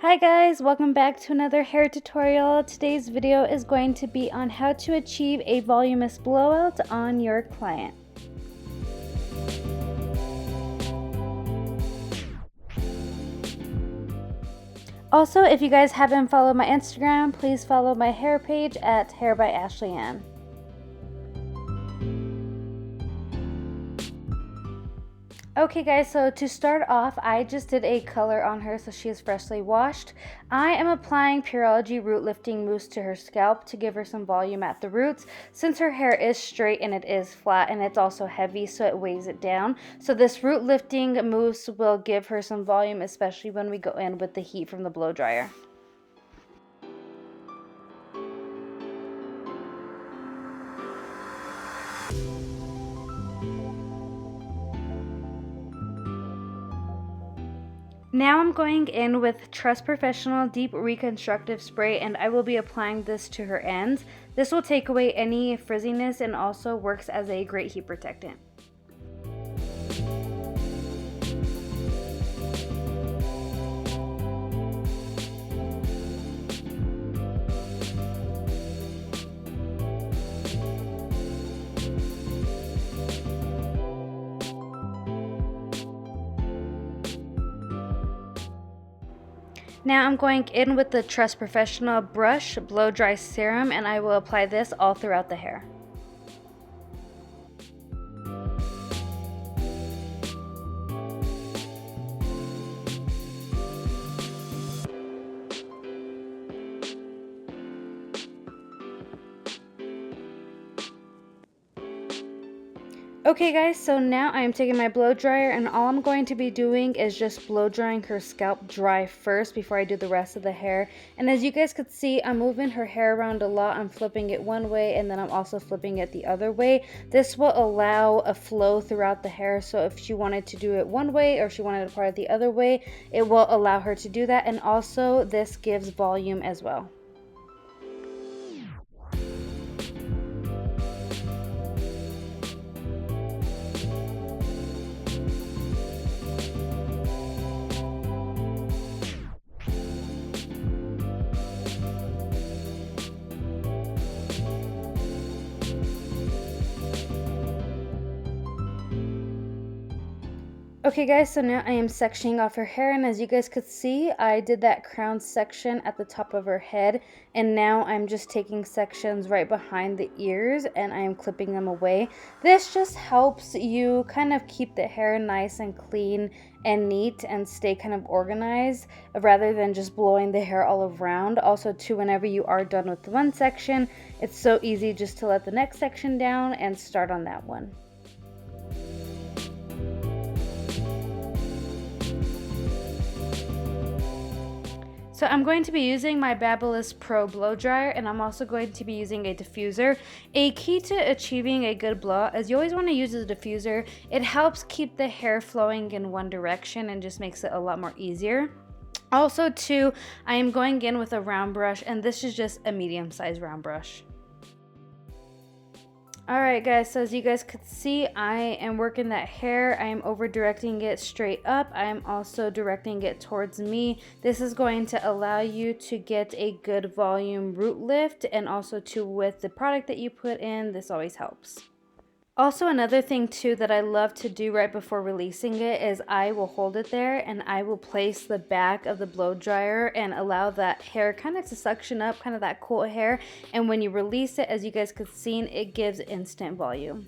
Hi guys, welcome back to another hair tutorial. Today's video is going to be on how to achieve a voluminous blowout on your client. Also, if you guys haven't followed my Instagram, please follow my hair page at Hair by Ashley Ann. Okay guys, so to start off, I just did a color on her so she is freshly washed. I am applying Pureology Root Lifting Mousse to her scalp to give her some volume at the roots, since her hair is straight and it is flat and it's also heavy, so it weighs it down. So this root lifting mousse will give her some volume, especially when we go in with the heat from the blow dryer. Now I'm going in with Trust Professional Deep Reconstructive Spray, and I will be applying this to her ends. This will take away any frizziness and also works as a great heat protectant. Now I'm going in with the Trust Professional Brush Blow Dry Serum, and I will apply this all throughout the hair. Okay guys, so now I am taking my blow dryer, and all I'm going to be doing is just blow drying her scalp dry first before I do the rest of the hair. And as you guys could see, I'm moving her hair around a lot. I'm flipping it one way and then I'm also flipping it the other way. This will allow a flow throughout the hair, so if she wanted to do it one way or she wanted to part it the other way, it will allow her to do that. And also this gives volume as well. Okay guys, so now I am sectioning off her hair, and as you guys could see, I did that crown section at the top of her head, and now I'm just taking sections right behind the ears and I am clipping them away. This just helps you kind of keep the hair nice and clean and neat and stay kind of organized rather than just blowing the hair all around. Also too, whenever you are done with one section, it's so easy just to let the next section down and start on that one. So I'm going to be using my Babyliss Pro blow dryer, and I'm also going to be using a diffuser. A key to achieving a good blowout is you always want to use a diffuser. It helps keep the hair flowing in one direction and just makes it a lot more easier. Also too, I am going in with a round brush, and this is just a medium-sized round brush. Alright guys, so as you guys could see, I am working that hair. I am over directing it straight up. I am also directing it towards me. This is going to allow you to get a good volume root lift, and also too, with the product that you put in, this always helps. Also, another thing too that I love to do right before releasing it is I will hold it there and I will place the back of the blow dryer and allow that hair kind of to suction up, kind of that cool hair, and when you release it, as you guys could see, it gives instant volume.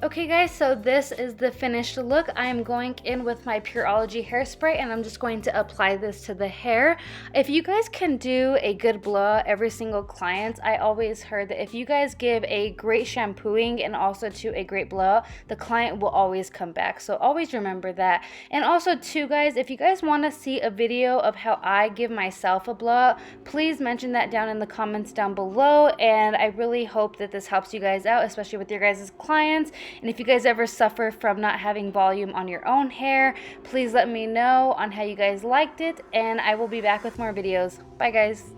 Okay guys, so this is the finished look. I am going in with my Pureology hairspray and I'm just going to apply this to the hair. If you guys can do a good blowout every single client, I always heard that if you guys give a great shampooing and also to a great blowout, the client will always come back. So always remember that. And also too guys, if you guys want to see a video of how I give myself a blowout, please mention that down in the comments down below. And I really hope that this helps you guys out, especially with your guys' clients. And if you guys ever suffer from not having volume on your own hair, please let me know on how you guys liked it, and I will be back with more videos. Bye guys.